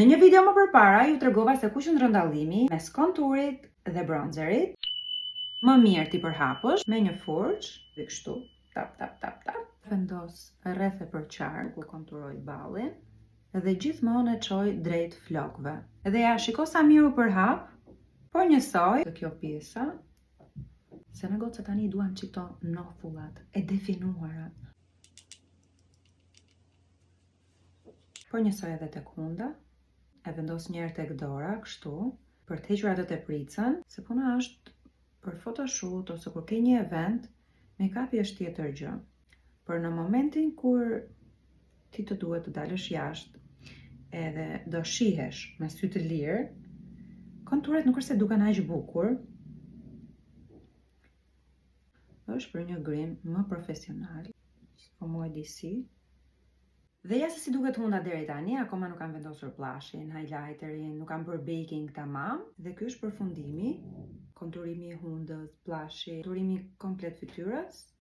Në një video më përpara ju tregova se ku qëndron dallimi mes konturit dhe bronzerit. Më mirë ti përhapësh me një furçë, dhe kështu, tap tap tap tap. Vendos rreth e përqar ku konturoj ballin dhe gjithmonë e çoj drejt flokëve. Dhe ja shiko sa mirë u përhap, por njësoj të kjo pjesa, se në gotë se tani duam qito nofullat e definuara. Por njësoj edhe tek hunda, e vendos njerë tek dora, kështu, për të hequr atë tepricën, se puna është për photoshoot ose kur ke një event, make-upi është tjetër gjë. Por në momentin kur ti të duhet të dalësh jashtë, edhe do shihesh me sy të lirë, konturet nuk është se duken aq bukur, është për një grim më profesional, po mu e di si. Dhe ja se si duket hunda deri tani, akoma nuk kam vendosur blushin, highlighterin, nuk kam bërë baking tamam, dhe ky është përfundimi, konturimi i hundës, blushi, konturimi komplet fytyrës.